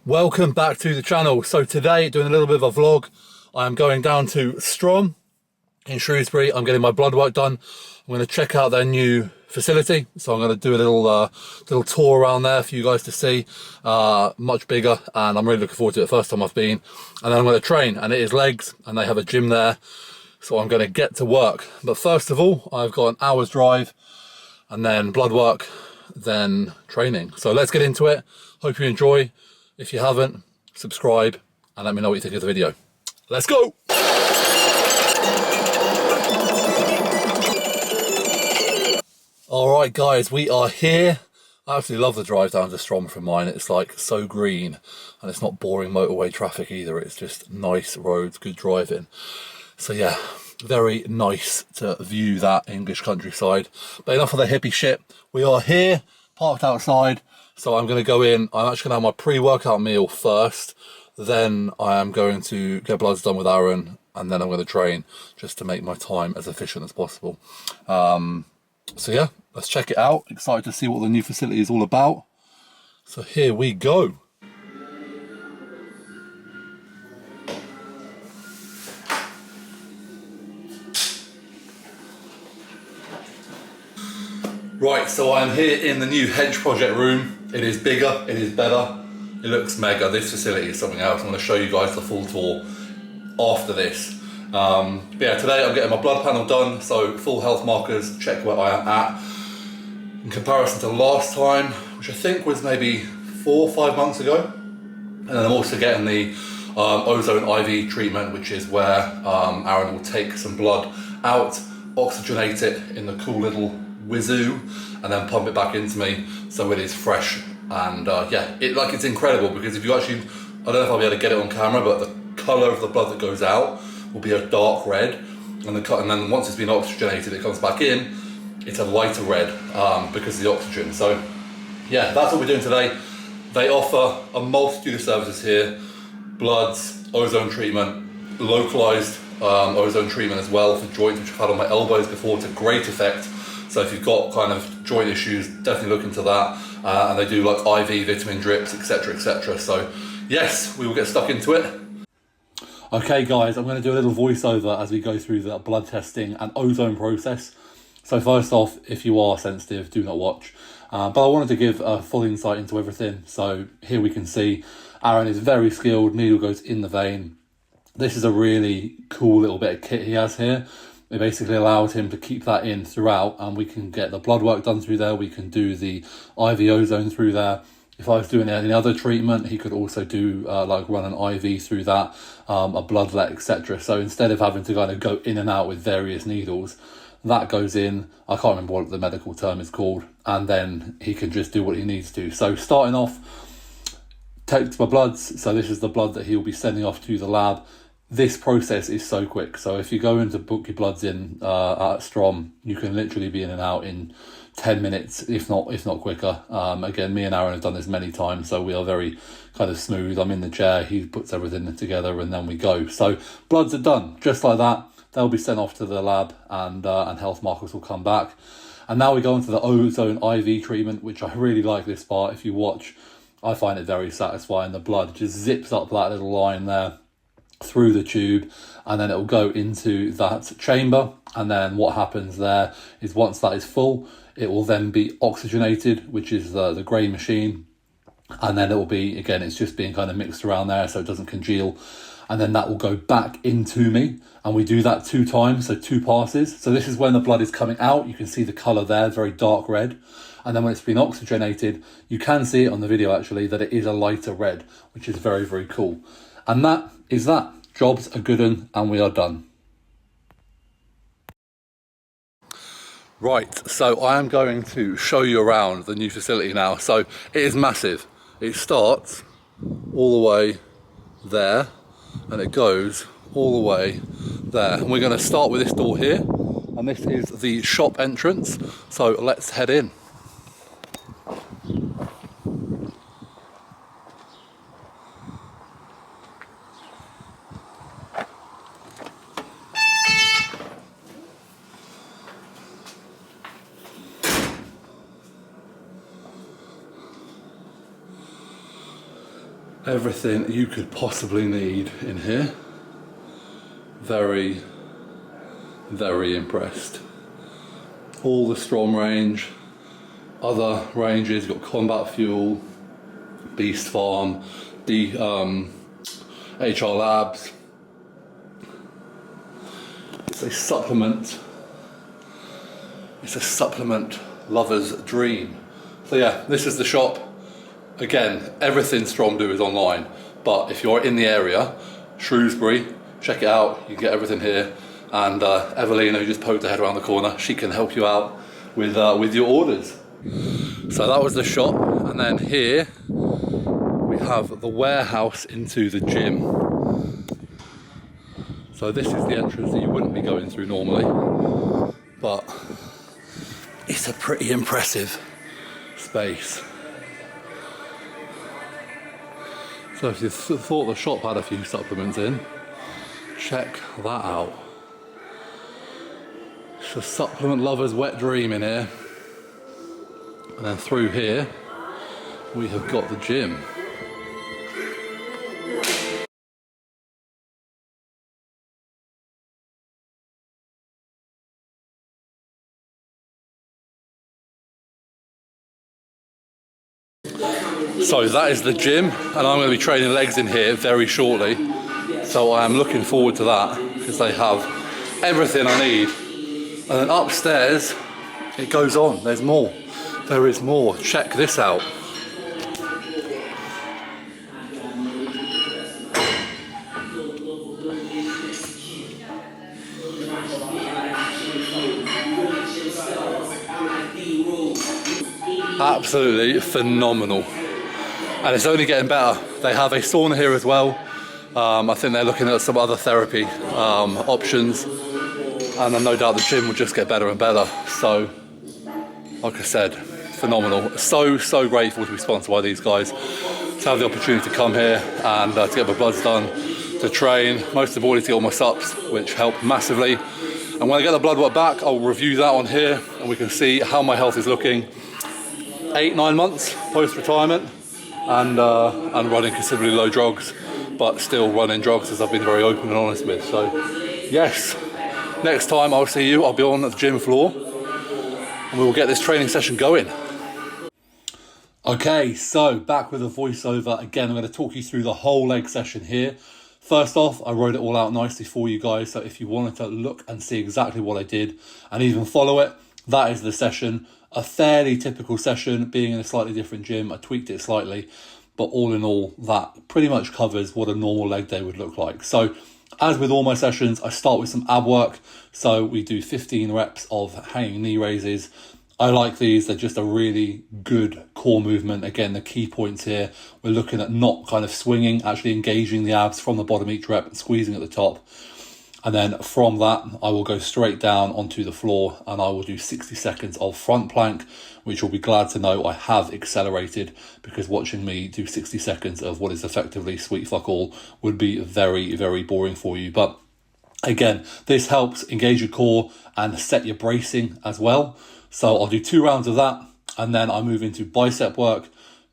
Welcome back to the channel. So today, doing a little bit of a vlog. I'm going down to Strom in Shrewsbury. I'm getting my blood work done. I'm going to check out their new facility. So I'm going to do a little tour around there for you guys to see. Much bigger, and I'm really looking forward to it. First time I've been. And then I'm going to train, and it is legs, and they have a gym there. So I'm going to get to work. But first of all, I've got an hour's drive, and then blood work, then training. So let's get into it. Hope you enjoy. If you haven't, subscribe and let me know what you think of the video. Let's go! Alright guys, we are here. I absolutely love the drive down to Strom from mine. It's like so green, and it's not boring motorway traffic either. It's just nice roads, good driving. So yeah, very nice to view that English countryside. But enough of the hippie shit. We are here, parked outside. So I'm going to go in. I'm actually going to have my pre-workout meal first. Then I am going to get bloods done with Aaron, and then I'm going to train just to make my time as efficient as possible. So yeah, let's check it out. Excited to see what the new facility is all about. So here we go. Right, so I'm here in the new Hedge project room. It is bigger, it is better, it looks mega. This facility is something else. I'm going to show you guys the full tour after this. But yeah, today I'm getting my blood panel done, so full health markers, check where I am at. In comparison to last time, which I think was maybe 4 or 5 months ago. And then I'm also getting the ozone IV treatment, which is where Aaron will take some blood out, oxygenate it in the cool little Wizoo, and then pump it back into me so it is fresh. And yeah, it's incredible, because if you actually, I don't know if I'll be able to get it on camera, but the colour of the blood that goes out will be a dark red, and then once it's been oxygenated, it comes back in, it's a lighter red because of the oxygen. So yeah, that's what we're doing today. They offer a multitude of services here: bloods, ozone treatment, localised ozone treatment as well for joints, which I've had on my elbows before to great effect. So if you've got kind of joint issues, definitely look into that. And they do like IV vitamin drips, etc, etc. So yes, we will get stuck into it. Okay guys, I'm going to do a little voiceover as we go through the blood testing and ozone process. So first off, if you are sensitive, do not watch. But I wanted to give a full insight into everything. So here we can see Aaron is very skilled, needle goes in the vein. This is a really cool little bit of kit he has here. It basically allows him to keep that in throughout, and we can get the blood work done through there. We can do the IV ozone through there. If I was doing any other treatment, he could also do like run an IV through that, a bloodlet, etc. So instead of having to kind of go in and out with various needles, that goes in. I can't remember what the medical term is called, and then he can just do what he needs to. So starting off, takes my bloods. So this is the blood that he'll be sending off to the lab. This process is so quick. So if you go in to book your bloods in at Strom, you can literally be in and out in 10 minutes, if not quicker. Again, me and Aaron have done this many times, so we are very kind of smooth. I'm in the chair, he puts everything together, and then we go. So bloods are done just like that. They'll be sent off to the lab, and health markers will come back. And now we go into the ozone IV treatment, which I really like this part. If you watch, I find it very satisfying. The blood just zips up that little line there through the tube, and then it will go into that chamber. And then what happens there is, once that is full, it will then be oxygenated, which is the grey machine, and then it will be, again, it's just being kind of mixed around there so it doesn't congeal, and then that will go back into me, and we do that 2 times, so 2 passes. So this is when the blood is coming out. You can see the colour there, very dark red, and then when it's been oxygenated, you can see it on the video actually that it is a lighter red, which is very, very cool. And that is that. Job's a good one, and we are done. Right, so I am going to show you around the new facility now. So it is massive. It starts all the way there, and it goes all the way there. And we're going to start with this door here, and this is the shop entrance. So let's head in. Everything you could possibly need in here. Very, very impressed. All the Strom range, other ranges, you've got Combat Fuel, Beast Farm, the HR Labs. It's a supplement. It's a supplement lover's dream. So yeah, this is the shop. Again, everything Strom do is online, but if you're in the area, Shrewsbury, check it out. You can get everything here. And Evelina, who just poked her head around the corner, she can help you out with your orders. So that was the shop, and then here we have the warehouse into the gym. So this is the entrance that you wouldn't be going through normally, but it's a pretty impressive space. So if you thought the shop had a few supplements in, check that out. It's a supplement lover's wet dream in here. And then through here, we have got the gym. So that is the gym, and I'm going to be training legs in here very shortly. So I am looking forward to that, because they have everything I need. And then upstairs, it goes on. There's more. There is more. Check this out. Absolutely phenomenal. And it's only getting better. They have a sauna here as well. I think they're looking at some other therapy options. And no doubt the gym will just get better and better. So, like I said, phenomenal. So grateful to be sponsored by these guys, to have the opportunity to come here and to get my bloods done, to train, most importantly to get all my sups, which help massively. And when I get the blood work back, I'll review that on here and we can see how my health is looking 8-9 months post-retirement, and running considerably low drugs, but still running drugs, as I've been very open and honest with. So yes, next time I'll see you, I'll be on the gym floor and we will get this training session going. Okay, so back with a voiceover again. I'm going to talk you through the whole leg session here. First off, I wrote it all out nicely for you guys, so if you wanted to look and see exactly what I did and even follow it, that is the session. A fairly typical session, being in a slightly different gym. I tweaked it slightly, but all in all, that pretty much covers what a normal leg day would look like. So as with all my sessions, I start with some ab work. So we do 15 reps of hanging knee raises. I like these. They're just a really good core movement. Again, the key points here, we're looking at not kind of swinging, actually engaging the abs from the bottom each rep and squeezing at the top. And then from that, I will go straight down onto the floor and I will do 60 seconds of front plank, which you'll be glad to know I have accelerated, because watching me do 60 seconds of what is effectively sweet fuck all would be very, very boring for you. But again, this helps engage your core and set your bracing as well. So I'll do 2 rounds of that, and then I move into bicep work.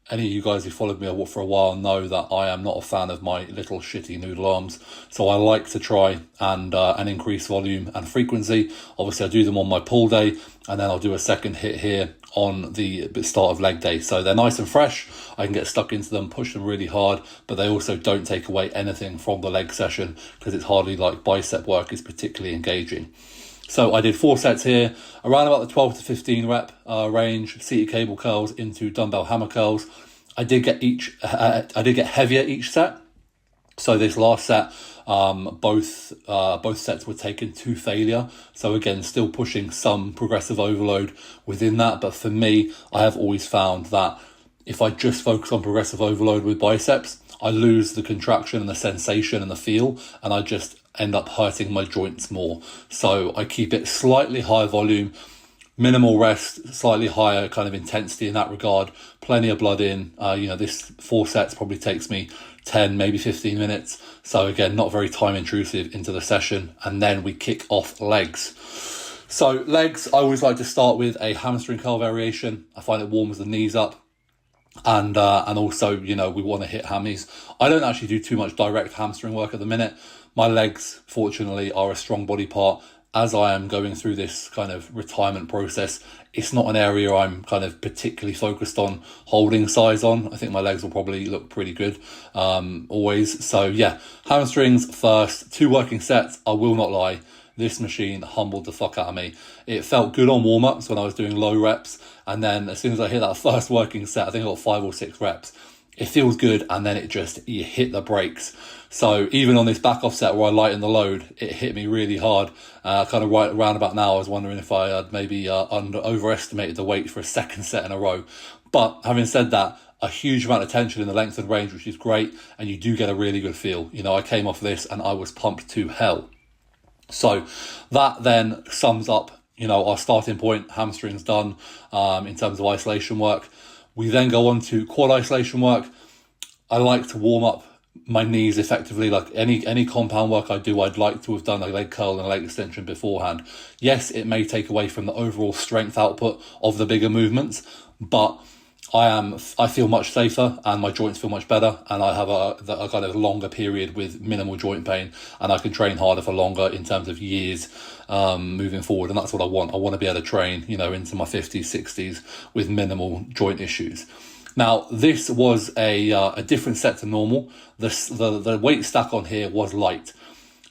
Any of you guys who followed me for a while know that I am not a fan of my little shitty noodle arms. So I like to try and increase volume and frequency. Obviously I do them on my pull day, and then I'll do a second hit here on the start of leg day. So they're nice and fresh. I can get stuck into them, push them really hard, but they also don't take away anything from the leg session, because it's hardly like bicep work is particularly engaging. So I did 4 sets here, around about the 12 to 15 rep range, seated cable curls into dumbbell hammer curls. I did get heavier each set. So this last set, both sets were taken to failure. So again, still pushing some progressive overload within that. But for me, I have always found that if I just focus on progressive overload with biceps, I lose the contraction and the sensation and the feel, and I just end up hurting my joints more. So I keep it slightly higher volume, minimal rest, slightly higher kind of intensity in that regard, plenty of blood in. This 4 sets probably takes me 10, maybe 15 minutes. So again, not very time intrusive into the session. And then we kick off legs. So legs, I always like to start with a hamstring curl variation. I find it warms the knees up. And also, you know, we want to hit hammies. I don't actually do too much direct hamstring work at the minute. My legs, fortunately, are a strong body part. As I am going through this kind of retirement process, it's not an area I'm kind of particularly focused on holding size on. I think my legs will probably look pretty good, always. So yeah, hamstrings first, 2 working sets. I will not lie, this machine humbled the fuck out of me. It felt good on warm-ups when I was doing low reps, and then as soon as I hit that first working set, I think I got 5 or 6 reps, it feels good, and then you hit the brakes. So even on this back off set where I lightened the load, it hit me really hard. Kind of right around about now, I was wondering if I had maybe overestimated the weight for a second set in a row. But having said that, a huge amount of tension in the length and range, which is great, and you do get a really good feel. You know, I came off this and I was pumped to hell. So that then sums up, you know, our starting point, hamstrings done, in terms of isolation work. We then go on to quad isolation work. I like to warm up my knees effectively. Like any compound work I do, I'd like to have done a leg curl and a leg extension beforehand. Yes, it may take away from the overall strength output of the bigger movements, but I feel much safer and my joints feel much better, and I have a kind of longer period with minimal joint pain, and I can train harder for longer in terms of years moving forward, and that's what I want. I want to be able to train, you know, into my 50s, 60s with minimal joint issues. Now, this was a different set to normal. The weight stack on here was light.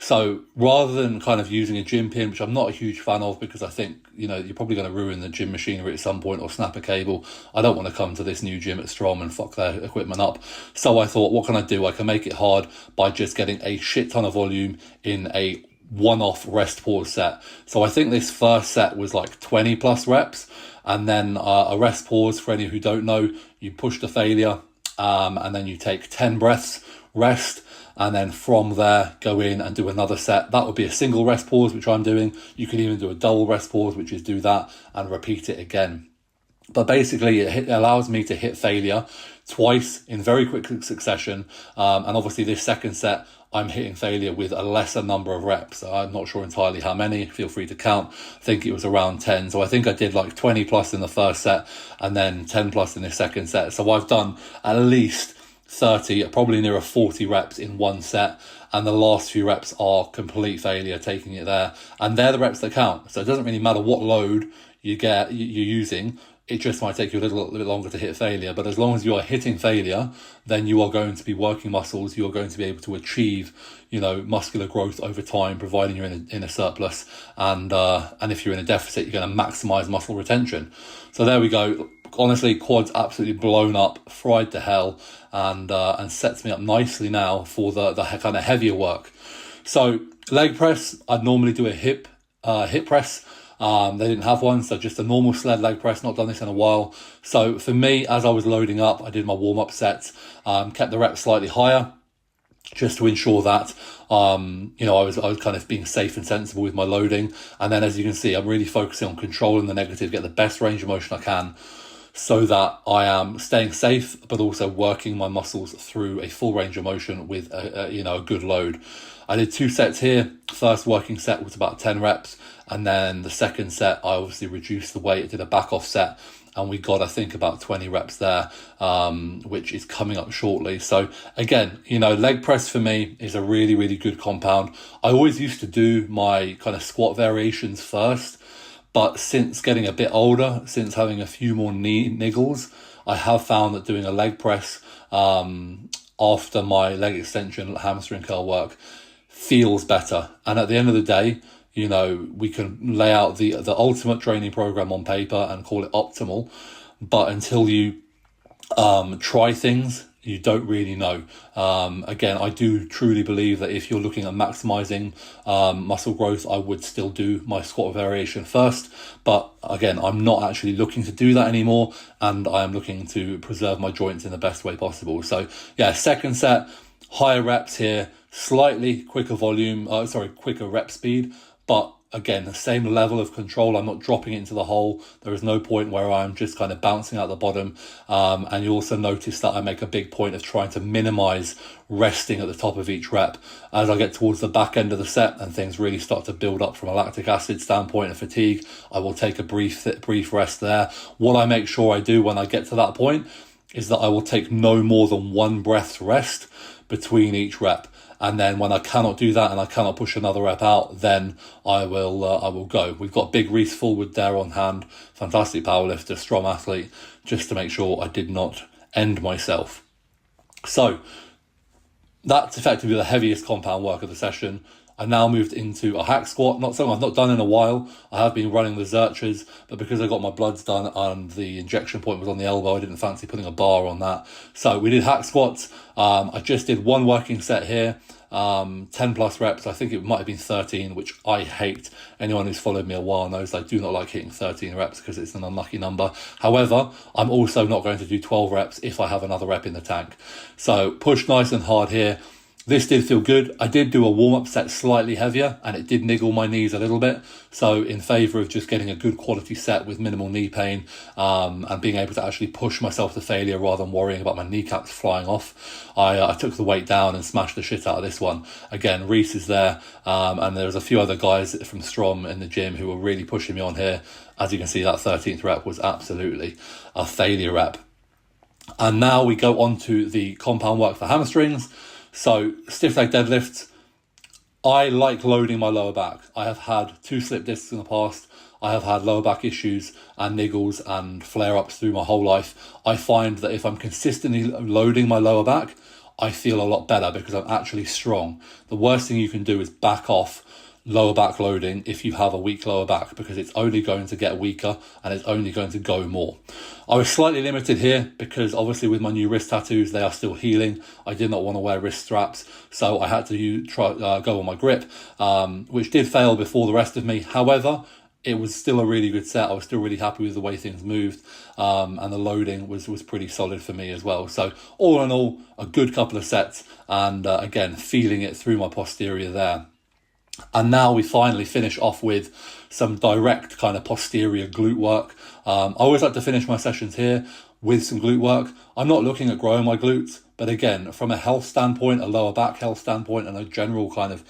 So rather than kind of using a gym pin, which I'm not a huge fan of because I think, you know, you're probably going to ruin the gym machinery at some point or snap a cable. I don't want to come to this new gym at Strom and fuck their equipment up. So I thought, what can I do? I can make it hard by just getting a shit ton of volume in a one-off rest pause set. So I think this first set was like 20 plus reps, and then a rest pause. For any who don't know, you push to failure, and then you take 10 breaths, rest, and then from there go in and do another set. That would be a single rest pause, which I'm doing. You can even do a double rest pause, which is do that and repeat it again. But basically it allows me to hit failure twice in very quick succession, and obviously this second set I'm hitting failure with a lesser number of reps. I'm not sure entirely how many, feel free to count. I think it was around 10. So I think I did like 20 plus in the first set and then 10 plus in the second set. So I've done at least 30, probably nearer 40 reps in one set. And the last few reps are complete failure, taking it there. And they're the reps that count. So it doesn't really matter what load you're using. It just might take you a little bit longer to hit failure, but as long as you are hitting failure, then you are going to be working muscles. You are going to be able to achieve, you know, muscular growth over time, providing you're in a surplus, and if you're in a deficit, you're going to maximize muscle retention. So there we go. Honestly, quads absolutely blown up, fried to hell, and sets me up nicely now for the kind of heavier work. So leg press, I'd normally do a hip press. They didn't have one, so just a normal sled leg press, not done this in a while. So for me, as I was loading up, I did my warm-up sets, kept the reps slightly higher, just to ensure that, you know, I was kind of being safe and sensible with my loading. And then as you can see, I'm really focusing on controlling the negative, get the best range of motion I can, so that I am staying safe, but also working my muscles through a full range of motion with a good load. I did 2 sets here. First working set was about 10 reps. And then the second set, I obviously reduced the weight, did a back off set, and we got, I think, about 20 reps there, which is coming up shortly. So again, you know, leg press for me is a really, really good compound. I always used to do my kind of squat variations first, but since getting a bit older, since having a few more knee niggles, I have found that doing a leg press after my leg extension hamstring curl work feels better. And at the end of the day, you know, we can lay out the ultimate training program on paper and call it optimal, but until you try things, you don't really know. Again, I do truly believe that if you're looking at maximizing muscle growth, I would still do my squat variation first. But again, I'm not actually looking to do that anymore, and I am looking to preserve my joints in the best way possible. So yeah, second set, higher reps here, slightly quicker quicker rep speed, but again, the same level of control. I'm not dropping it into the hole. There is no point where I'm just kind of bouncing out the bottom. And you also notice that I make a big point of trying to minimize resting at the top of each rep. As I get towards the back end of the set and things really start to build up from a lactic acid standpoint and fatigue, I will take a brief rest there. What I make sure I do when I get to that point is that I will take no more than 1 breath's rest between each rep. And then when I cannot do that and I cannot push another rep out, then I will go. We've got big Reese Fullwood there on hand, fantastic powerlifter, Strom athlete, just to make sure I did not end myself. So that's effectively the heaviest compound work of the session. I now moved into a hack squat, not something I've not done in a while. I have been running the Zerchers, but because I got my bloods done and the injection point was on the elbow, I didn't fancy putting a bar on that. So we did hack squats. I just did 1 working set here, 10 plus reps. I think it might have been 13, which I hate. Anyone who's followed me a while knows I do not like hitting 13 reps because it's an unlucky number. However, I'm also not going to do 12 reps if I have another rep in the tank. So push nice and hard here. This did feel good. I did do a warm-up set slightly heavier and it did niggle my knees a little bit. So in favour of just getting a good quality set with minimal knee pain and being able to actually push myself to failure rather than worrying about my kneecaps flying off, I took the weight down and smashed the shit out of this one. Again, Reese is there and there's a few other guys from Strom in the gym who were really pushing me on here. As you can see, that 13th rep was absolutely a failure rep. And now we go on to the compound work for hamstrings. So stiff leg deadlifts, I like loading my lower back. I have had 2 slip discs in the past. I have had lower back issues and niggles and flare-ups through my whole life. I find that if I'm consistently loading my lower back, I feel a lot better because I'm actually strong. The worst thing you can do is back off lower back loading if you have a weak lower back, because it's only going to get weaker and it's only going to go more. I was slightly limited here because obviously with my new wrist tattoos, they are still healing. I did not want to wear wrist straps, so I had to go on my grip, which did fail before the rest of me. However, it was still a really good set. I was still really happy with the way things moved, and the loading was pretty solid for me as well. So all in all, a good couple of sets, and again, feeling it through my posterior there. And now we finally finish off with some direct kind of posterior glute work. I always like to finish my sessions here with some glute work. I'm not looking at growing my glutes, but again, from a health standpoint, a lower back health standpoint, and a general kind of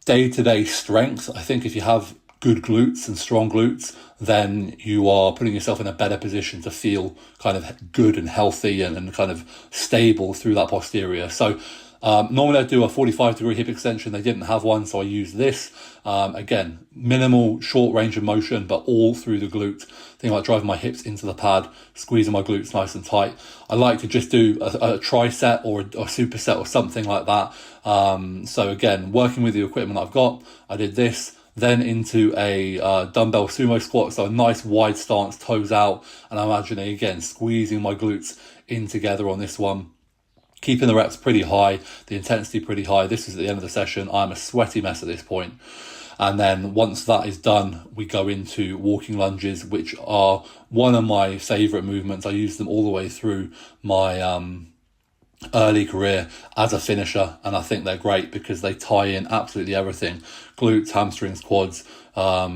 day-to-day strength, I think if you have good glutes and strong glutes, then you are putting yourself in a better position to feel kind of good and healthy and kind of stable through that posterior. So normally I do a 45-degree hip extension. They didn't have one, so I used this. Again, minimal short range of motion, but all through the glute. Thing like driving my hips into the pad, squeezing my glutes nice and tight. I like to just do a tricep or a superset or something like that. So again, working with the equipment I've got, I did this. Then into a dumbbell sumo squat, so a nice wide stance, toes out, and I'm imagining again squeezing my glutes in together on this one. Keeping the reps pretty high, the intensity pretty high. This is at the end of the session. I'm a sweaty mess at this point. And then once that is done, we go into walking lunges, which are one of my favourite movements. I use them all the way through my early career as a finisher, and I think they're great because they tie in absolutely everything: glutes, hamstrings, quads. I'll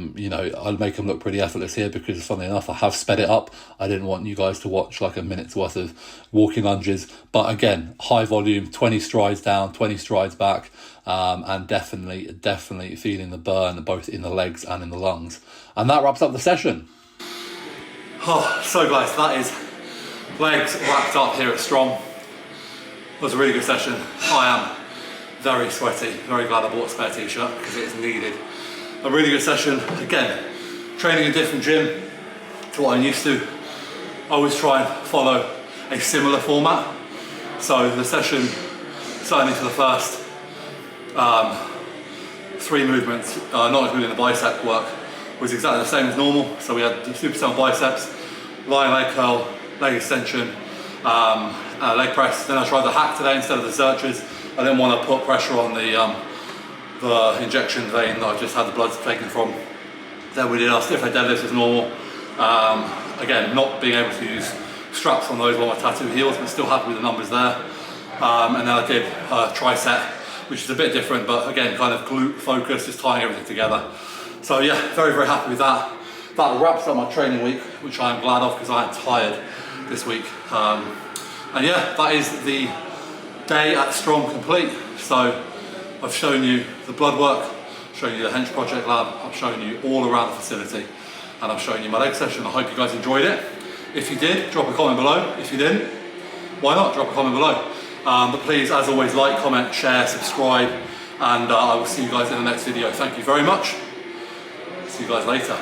make them look pretty effortless here because, funnily enough, I have sped it up. I didn't want you guys to watch like a minute's worth of walking lunges, but again, high volume, 20 strides down, 20 strides back, and definitely feeling the burn both in the legs and in the lungs. And that wraps up the session. So guys, that is legs wrapped up here at Strom. It was a really good session. I am very sweaty, very glad I bought a spare t-shirt because it is needed. A really good session. Again, training in a different gym to what I'm used to. I always try and follow a similar format. So the session, certainly for the first 3 movements, not including the bicep work, was exactly the same as normal. So we had the superset on biceps, lying leg curl, leg extension, leg press. Then I tried the hack today instead of the Zerchers. I didn't want to put pressure on the injection vein that I just had the blood taken from. Then we did our stiff leg deadlifts as normal. Again, not being able to use straps on those while my tattoo heals, but still happy with the numbers there. And then I did a tricep, which is a bit different, but again, kind of glute focus, just tying everything together. So yeah, very happy with that. That wraps up my training week, which I am glad of because I am tired this week. And yeah, that is the day at Strom complete. So I've shown you the blood work, shown you the Hench Project Lab, I've shown you all around the facility, and I've shown you my leg session. I hope you guys enjoyed it. If you did, drop a comment below. If you didn't, why not? Drop a comment below. But please, as always, like, comment, share, subscribe, and I will see you guys in the next video. Thank you very much. See you guys later.